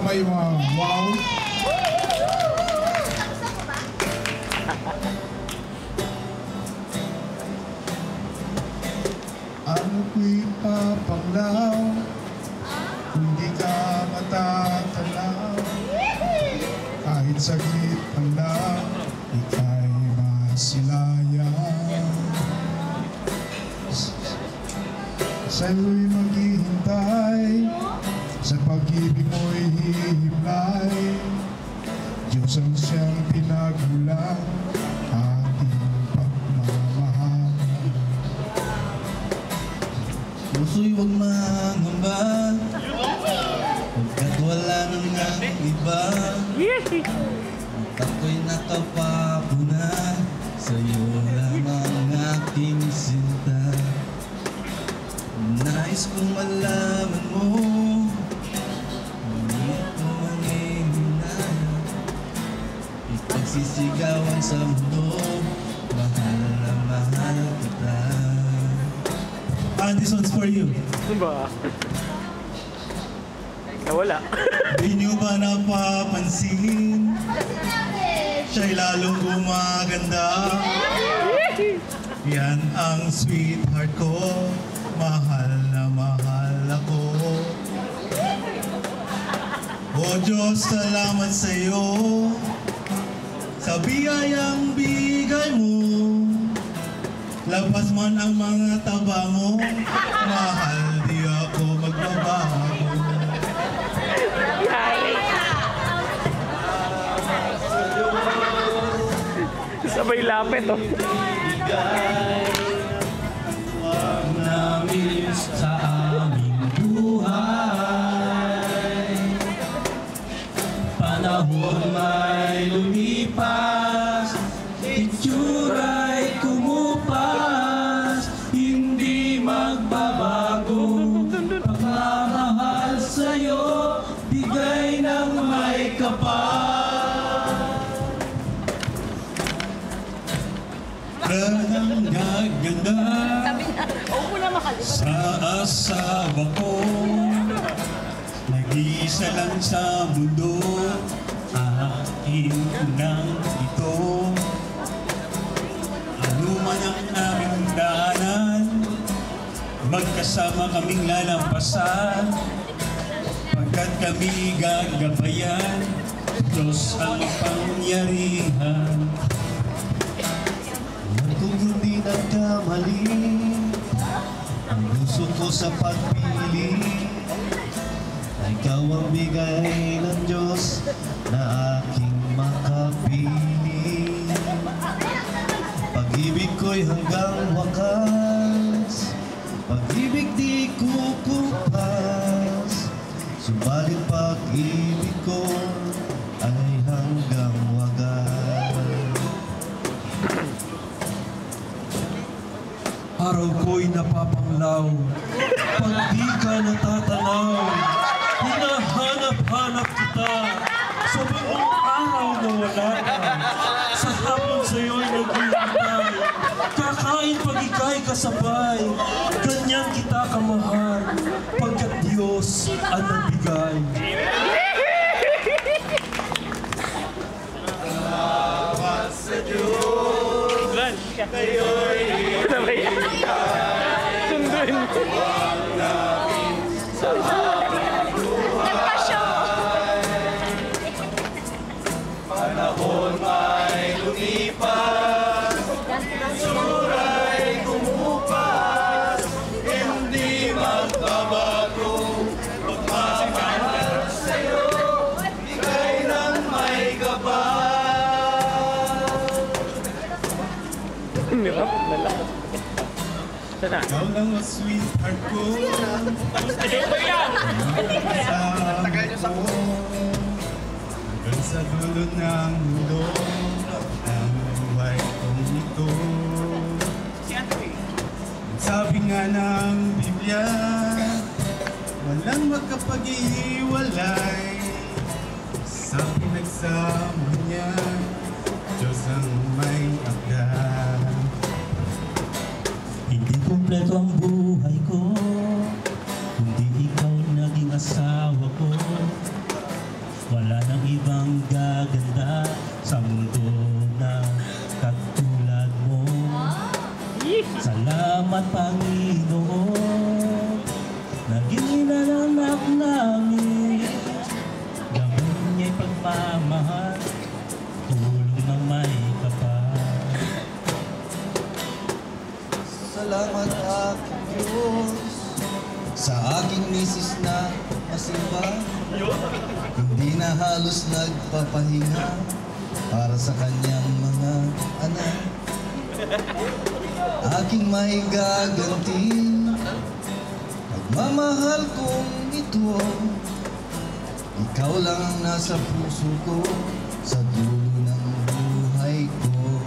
ba yung mga wow? Ano ko'y papanglaw kung di ka matatalaw, kahit saglit ang lang ika'y masilayan. Sa'yo'y maghihintay, sa pag-ibig mo'y hihimlay. Diyos ang siyang pinagulang ating pagmamahal. Puso'y huwag mangamba, pagkat wala nang iba. Ako'y nakapapuna, sa'yo lamang aking sinta. Nais kong malaman mo, hindi ko mangihinaya, ipagsisigawan sa mundo, mahal na mahal kita. This one's for you. Ano ba? Nawala. Di nyo ba napapansin? Siya'y lalong gumaganda. Yan ang sweetheart ko, mahal na mahal ako. O Diyos, salamat sa'yo sa biyayang bigay mo. Labas man ang mga taba mo, mahal, di ako magbabago. Sabay lapit, oh. Huwag namin sa aming buhay, panahon may lumipas, itsura'y kumupas, hindi magbabago. Pagmamahal sa'yo, bigay ng may kapal. Ang gaganda sa asawa ko, nag-iisa lang sa mundo, akin lang ito. Ano man ang aming daanan, magkasama kaming lalampasan, pagkat kami gagabayan, Diyos ang pangyarihan. Kung hindi nagkamali ang gusto ko sa pagpili, ikaw ang bigay ng Diyos na aking makapili. Pag-ibig ko'y hanggang wakas, pag-ibig di kukupas, subalit pag-ibig ko ay hanggang wagas. Araw ko'y napapanglaw, pag di ka natatanaw, hinahanap-hanap kita, sa buong araw na wala ka, sa hapon sa'yo'y naghihintay, kakain pag ika'y kasabay, ganyan kita kamahal, pagkat Diyos ang nagbigay. Salamat sa Diyos, kayo'y panahon may lumipas, sura'y kumupas, hindi magbabago. Pagmamahal sa'yo, bigay ng may gabay. Hirap na lang. Sana? Ikaw lang ang sweetheart ko, tagal niyo sa ko. Hanggang sa dulo ng mundo, ang buhay kong ito. Sabi nga ng Biblia, walang magkapag-iwalay. Sa pinagsama niya, Diyos ang may akda. Hindi kumpleto ang buhay ko, hindi ikaw naging asawa ko. Wala nang ibang gaganda sa mundo na katulad mo. Salamat Panginoon, naging inananak namin. Gawin niya'y pagmamahal, tulong ng may kapal. Salamat aking Diyos sa aking misis na masimba. Hindi na halos nagpapahinga para sa kanyang mga anak. Aking maigaganti pagmamahal kong ito. Ikaw lang ang nasa puso ko sa dulo ng buhay ko.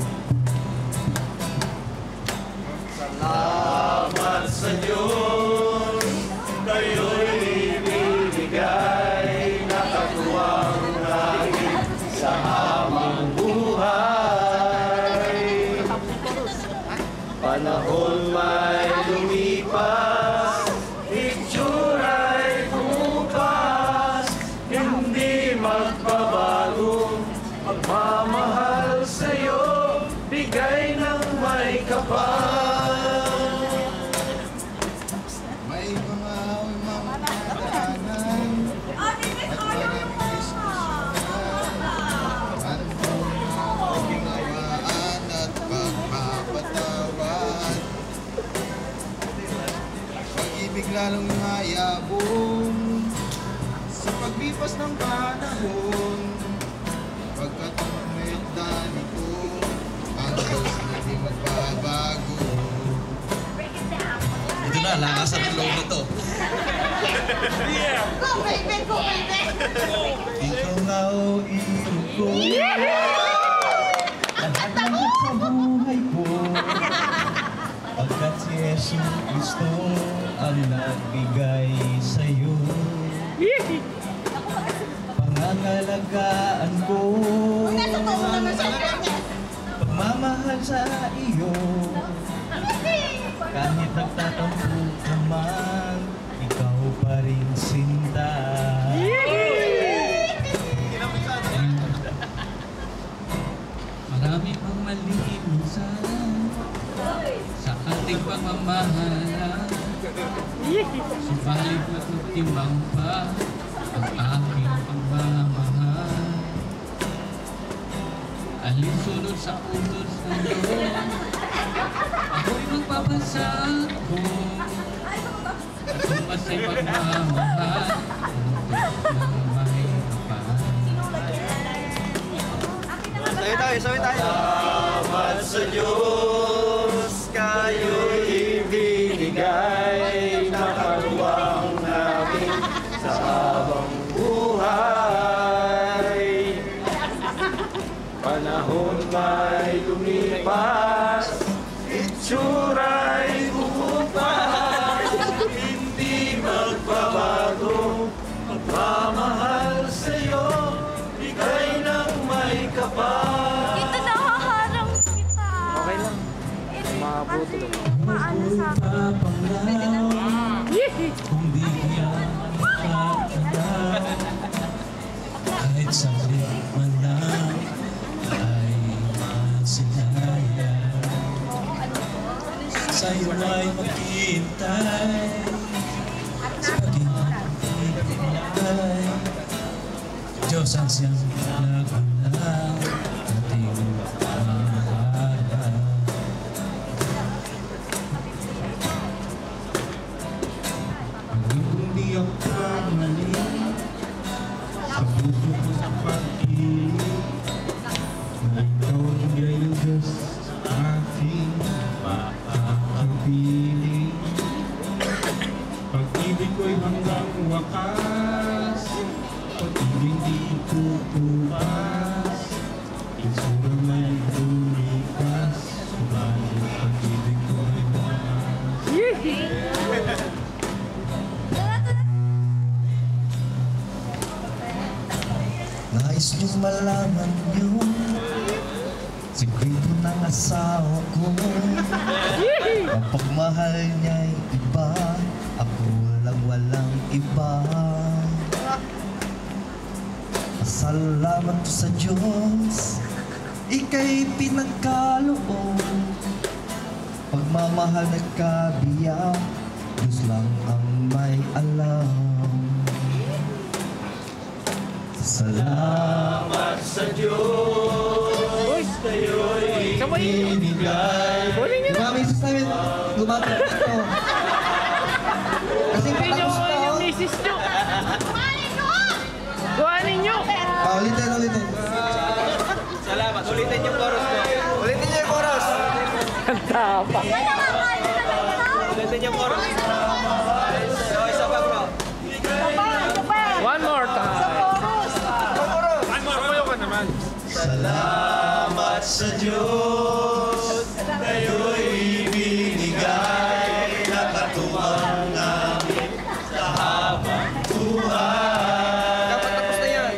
Salamat sa Diyos, kayo'y ibinigay na katuwang namin sa aming buhay. Panahon may lumipas, itsura'y bukas, hindi magbabago, pagmamahal sa'yo, bigay ng may kapal. May mga daanan at walang diskusyonan, paghinawaan at pagpapatawad. Pag-ibig lalong mayabong sa paglipas ng panahon. Pagkat may nito, ang Diyos na di magbabago. Ito na, lakasan ng loob na to. Go, baby! Go, baby! Ikaw nga o ilog ko, lahat ng sa buhay ko. Pagkat si Jesus Cristo ang nagbigay sa'yo. Pangangalagaan ko, pagmamahal sa iyo. Kahit nagtatampo ka man, ikaw pa rin sinta. Marami pang malilimusan sa ating pagmamahalan. Subalit matutimbang pa ang aking pagmamahal. Alinsunod sa utos ng Diyos, ako'y magpapasako. Tumasa'y pagmamahal, utos ng may kapal. Salamat sa Diyos, kayo'y ibinigay na katuwang namin sa habang buhay. Panahon may lumipas, itsura'y bukas, hindi magbabago, pagmamahal sa'yo, bigay ng may kapal. Ito nakaharang kita. Okay lang. Mabuti lang. Maano sa akin. Kung di yan makakala, kahit saglit man lang ay masinaya. Sa'yo ay maghihintay sa pag-ibigay. Diyos ang siyang nagpalang ating pamamahala. Kung di ako kamali sa puso ko sa pag-ibig, na ikaw ang gayong Diyos sa aking makakapiling. Pag-ibig ko'y hanggang wakas, pag-ibig di tutupas, isura may lumipas, subalit pag-ibig ko'y wakas. Nais mo'y malaman yun, sikreto ng asawa ko. Ang pagmahal niya'y iba, ako lang walang iba. Salamat sa Diyos, ika'y pinagkaloob. Pagmamahal na kabiyak, Diyos lang ang may alam. Salamat sa Diyos, kayo'y binigay. Mami, sus namin, lumapit dito. Kasing patapos pa, oh. Misis nyo. Kuhanin nyo. Ulitin. Salamat. Ulitin yung chorus ko. Ulitin niyo yung chorus. Ang tapak. Ulitin yung chorus. So, isa pa bro. One more time. Salamat sa Diyos, kayo'y binigay na katuwang namin sa habang buhay. Dapat tapos na yan.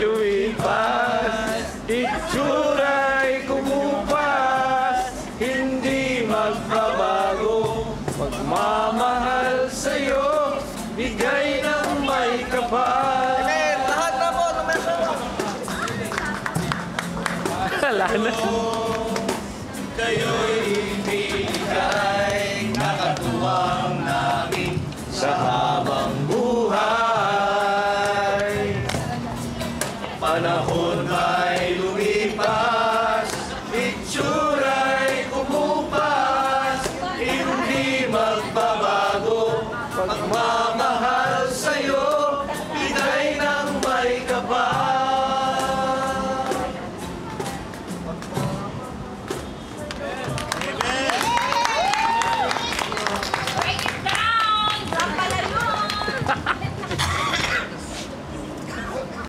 Lumipas, itsura'y kumupas, hindi magbabago. Pagmamahal sa'yo, bigay ng may kapal. Wala na. Kayo'y binigay na katuwang namin sa habang buhay. Panahon